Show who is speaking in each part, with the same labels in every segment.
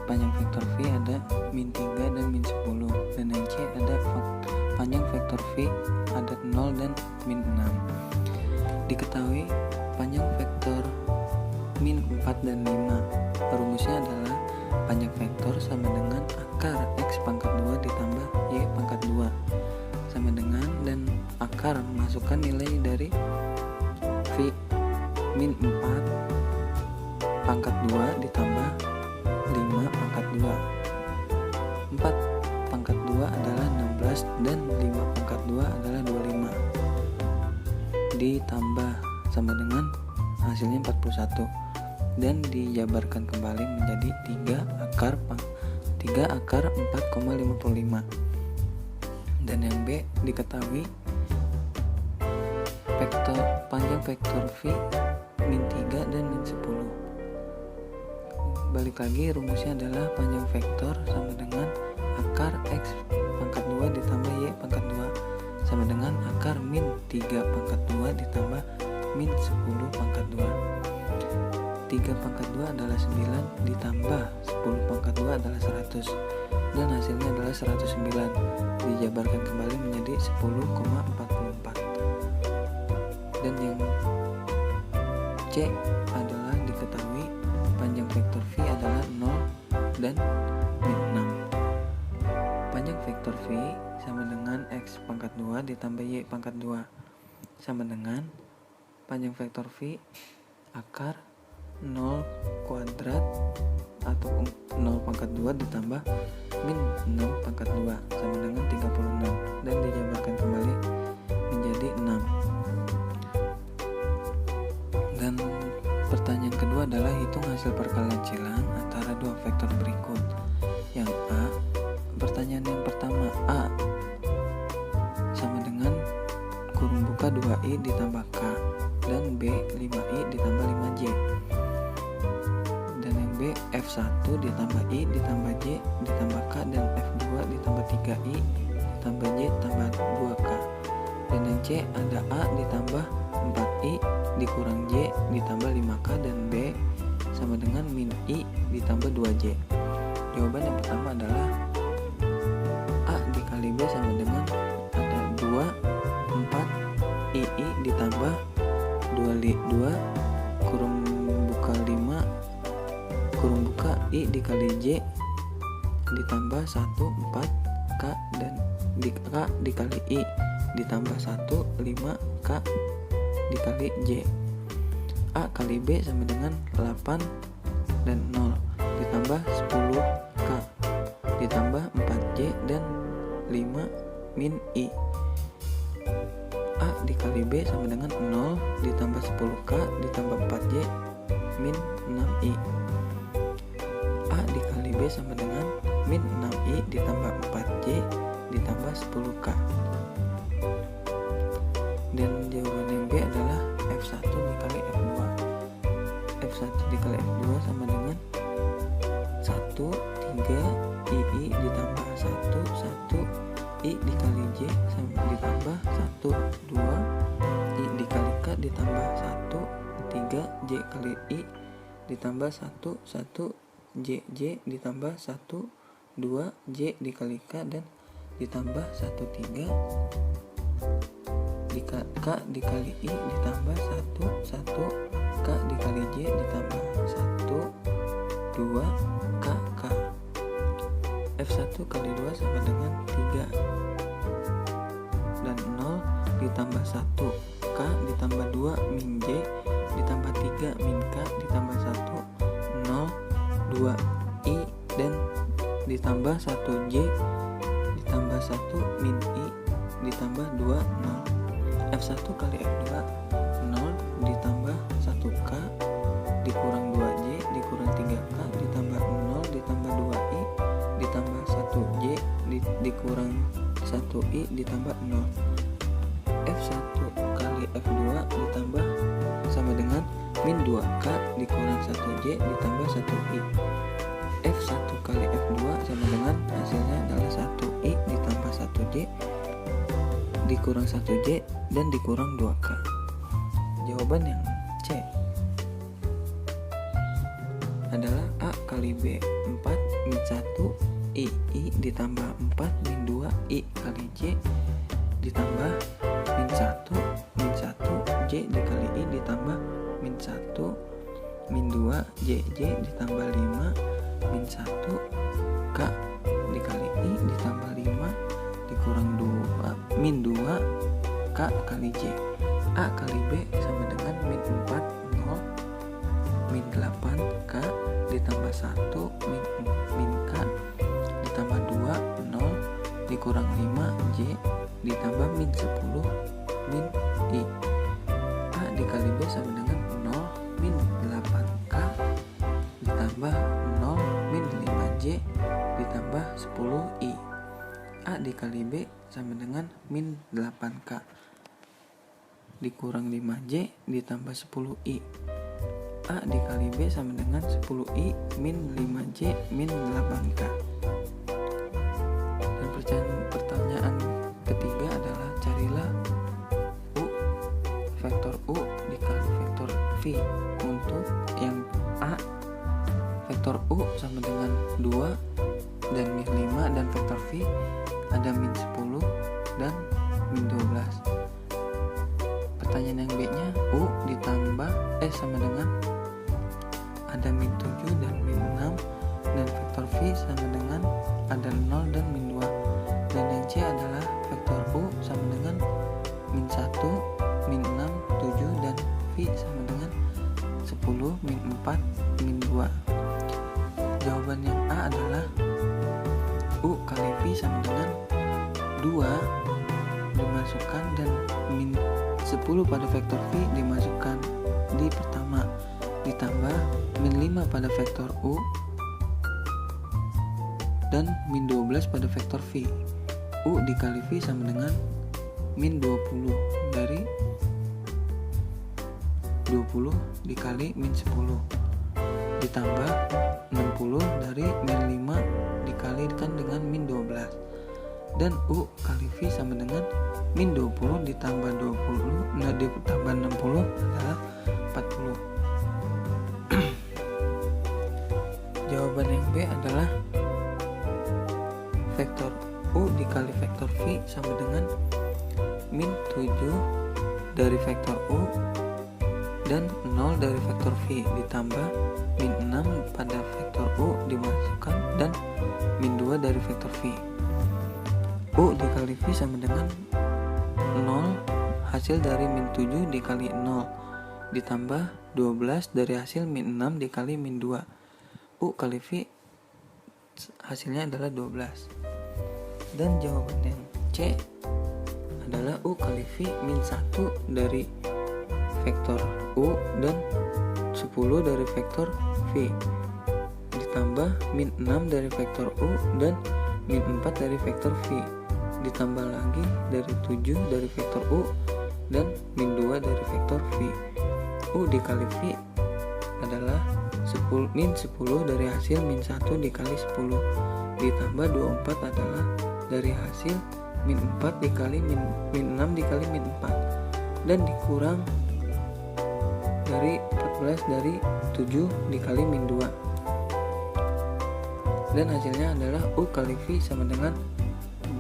Speaker 1: panjang vektor V ada min 3 dan min 10, dan yang C ada panjang vektor V ada 0 dan min 6. Diketahui panjang vektor min 4 dan 5. Rumusnya adalah panjang vektor sama dengan akar X pangkat 2 ditambah Y pangkat 2 sama dengan, dan akar masukkan nilai dari V min 4 pangkat 2 ditambah 5 pangkat 2. 4 pangkat 2 adalah 16 dan 5 pangkat 2 adalah 25 ditambah sama dengan hasilnya 41, dan dijabarkan kembali menjadi 3 akar 4,55. Dan yang B diketahui panjang vektor V min 3 dan min 10. Balik lagi, rumusnya adalah panjang vektor sama dengan akar X pangkat 2 ditambah Y pangkat 2 sama dengan akar min 3 pangkat 2 ditambah min 10 pangkat 2. 3 pangkat 2 adalah 9 ditambah 10 pangkat 2 adalah 100, dan hasilnya adalah 109. Dijabarkan kembali menjadi 10,44. Dan yang C adalah diketahui panjang vektor V adalah 0 dan min 6. Panjang vektor V sama dengan X pangkat 2 ditambah Y pangkat 2 sama dengan panjang vektor V akar 0 kuadrat atau 0 pangkat 2 ditambah min 6 pangkat 2 sama dengan 36, dan dijabarkan kembali menjadi 6. Dan pertanyaan kedua adalah hitung hasil perkalian silang antara dua vektor berikut. Yang A, pertanyaan yang pertama, A sama dengan kurung buka 2i ditambah K, dan B 5i ditambah 5j. Dan yang B, F1 ditambah I ditambah J ditambah K, dan F2 ditambah 3i ditambah J ditambah 2K. Dan yang C ada A ditambah 4i dikurang J ditambah 5K, dan B sama dengan min I ditambah 2J. Jawaban yang pertama adalah A dikali B sama dengan ada 2 4 II ditambah 2 kurung buka 5 kurung buka I dikali J ditambah 1 4 K, dan K dikali I ditambah 1 5 K dikali J. A kali B sama dengan 8 dan 0 ditambah 10 K ditambah 4J dan 5 min I. A dikali B sama dengan 0 ditambah 10K ditambah 4J min 6I. A dikali B sama dengan min 6I ditambah 4J ditambah 10K. Dan jawaban yang B adalah F1 dikali F2. F1 dikali F2 sama dengan 1 3 II ditambah 1 I dikali J sama ditambah 1 2 I dikali K ditambah 1 3 J kali I ditambah 1 1 J ditambah 1 2 J dikali K, dan ditambah 1 3 K dikali I ditambah 1 1 K dikali J ditambah 1 2 K. F1 kali 2 sama dengan 3, dan 0 ditambah 1 K ditambah 2 min J ditambah 3 min K ditambah 1 0 2 I, dan ditambah 1 J ditambah 1 min I ditambah 2 0. F1 kali F2 0 ditambah 1K dikurang 2J dikurang 3K ditambah 0 ditambah 2I ditambah 1J dikurang 1I ditambah 0. F1 kali F2 ditambah sama dengan min 2K dikurang 1J ditambah 1I. F1 kali F2 sama dengan hasilnya adalah 1I ditambah 1J dikurang 1J dan dikurang 2K. Jawaban yang C adalah A kali B 4 min 1 I ditambah 4 min 2 I kali J ditambah min 1 J dikali I ditambah min 1 min 2 JJ ditambah 5 min 1 K dikali I ditambah 5 dikurang 2 min 2 K kali J. A kali B sama dengan min 4 0 min 8 K ditambah 1 min K ditambah 2 0 dikurang 5 J ditambah min 10 min I. A dikali B sama dengan 0 min 8 K ditambah 0 min 5 J ditambah 10 I. A dikali B sama dengan min 8K dikurang 5J ditambah 10I. A dikali B sama dengan 10I min 5J min 8K. Dan pertanyaan ketiga adalah carilah vektor U dikali vektor V. Untuk yang A, vektor U sama dengan 2 dan min 5, dan vektor V ada min 10 dan min 12. Pertanyaan yang B nya U ditambah sama dengan ada min 7 dan min 6, dan vektor V sama dengan ada 0 dan min 2. Dan yang C adalah vektor U sama dengan min 1, min 6, 7, dan V sama dengan 10, min 4, min 2. Jawaban yang A adalah U kali V sama dengan 2 dimasukkan dan min 10 pada vektor V dimasukkan di pertama ditambah min 5 pada vektor U dan min 12 pada vektor V. U dikali V sama dengan min 20 dari 20 dikali min 10 ditambah 60 dari min 5 dikalikan dengan min 12. Dan U kali V sama dengan min 20 ditambah 20 ditambah 60 adalah 40. Jawaban yang B adalah vektor U dikali vektor V sama dengan min 7 dari vektor U dan 0 dari vektor V ditambah min 6 pada vektor U dimasukkan dan min 2 dari vektor V. U dikali V sama dengan 0 hasil dari min 7 dikali 0 ditambah 12 dari hasil min 6 dikali min 2. U kali V hasilnya adalah 12. Dan jawaban yang C adalah U kali V min 1 dari vektor U dan 10 dari vektor V ditambah min 6 dari vektor U dan min 4 dari vektor V ditambah lagi dari 7 dari vektor U dan min 2 dari vektor V. U dikali V adalah min 10 dari hasil min 1 dikali 10 ditambah 24 adalah dari hasil min 4 dikali min 6 dikali min 4 dan dikurang dari 14 dari 7 dikali min 2. Dan hasilnya adalah U kali V sama dengan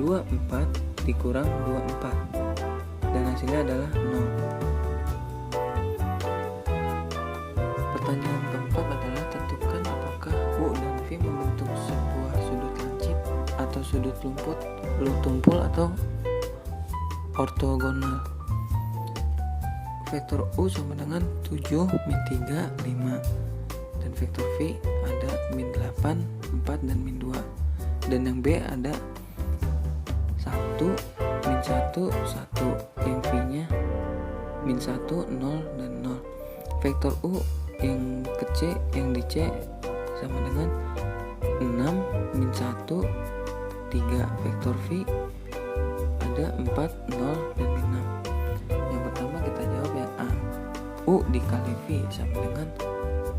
Speaker 1: 24 dikurang 24 dan hasilnya adalah 0. Pertanyaan keempat adalah tentukan apakah U dan V membentuk sebuah sudut lancip atau sudut tumpul atau ortogonal. Vektor U sama dengan 7 min 3 5 dan vektor V ada min 8 4 dan min 2, dan yang B ada 1 min 1 1, yang V nya min 1 0 dan 0. Vektor U yang ke C yang di C sama dengan 6 min 1 3. Vektor V ada 4 0 dan min 6. Yang pertama kita jawab yang A. U dikali V sama dengan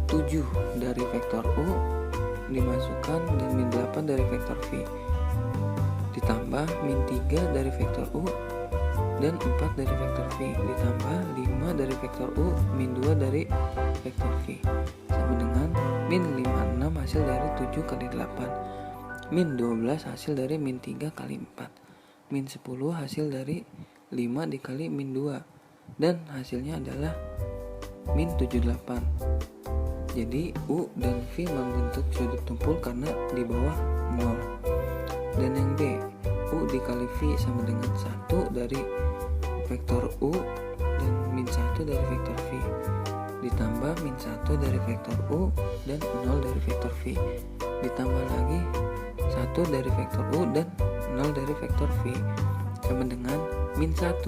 Speaker 1: 7 dari vektor U dimasukkan dan min 8 dari vektor V ditambah min 3 dari vektor U dan 4 dari vektor V ditambah 5 dari vektor U min 2 dari vektor V sama dengan min 56 hasil dari 7 kali 8, min 12 hasil dari min 3 kali 4, min 10 hasil dari 5 dikali min 2, dan hasilnya adalah min 78. Jadi U dan V membentuk sudut tumpul karena di bawah 0. Dan yang B, U dikali V sama dengan 1 dari vektor U dan min 1 dari vektor V ditambah min 1 dari vektor U dan 0 dari vektor V ditambah lagi 1 dari vektor U dan 0 dari vektor V sama dengan min 1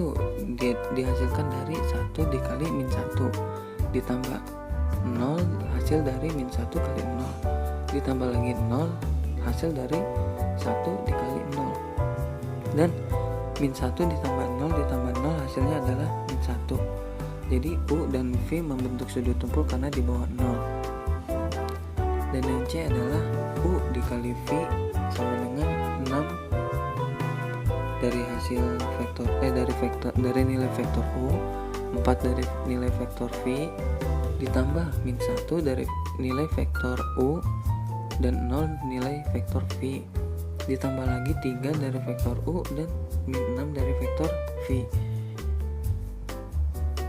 Speaker 1: dihasilkan dari 1 dikali min 1 ditambah 0 hasil dari min 1 kali 0 ditambah lagi 0 hasil dari 1 dikali 0, dan min 1 ditambah 0 ditambah 0 hasilnya adalah min 1. Jadi U dan V membentuk sudut tumpul karena di bawah 0. Dan yang C adalah U dikali V sama dengan 6 dari hasil vektor dari nilai vektor U, 4 dari nilai vektor V ditambah min 1 dari nilai vektor U dan 0 nilai vektor V ditambah lagi 3 dari vektor U dan min 6 dari vektor V.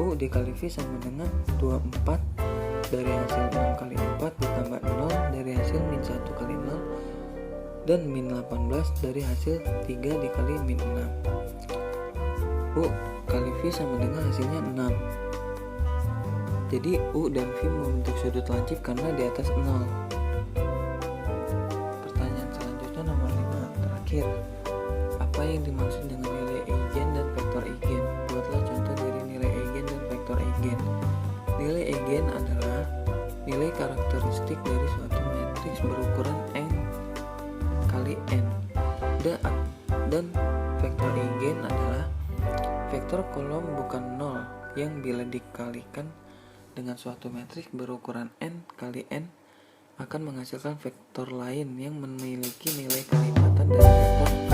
Speaker 1: U dikali V sama dengan 24 dari hasil 6 kali 4 ditambah 0 dari hasil min 1 kali 0 dan min 18 dari hasil 3 dikali min 6. U kali V sama dengan hasilnya 6. Jadi U dan V membentuk sudut lancip karena di atas 0. Pertanyaan selanjutnya nomor 5 terakhir. Apa yang dimaksud dengan nilai eigen dan vektor eigen? Buatlah contoh dari nilai eigen dan vektor eigen. Nilai eigen adalah nilai karakteristik dari suatu matriks berukuran n kali n. Dan vektor eigen adalah vektor kolom bukan 0 yang bila dikalikan dengan suatu matriks berukuran n kali n akan menghasilkan vektor lain yang memiliki nilai kelipatan dari vektor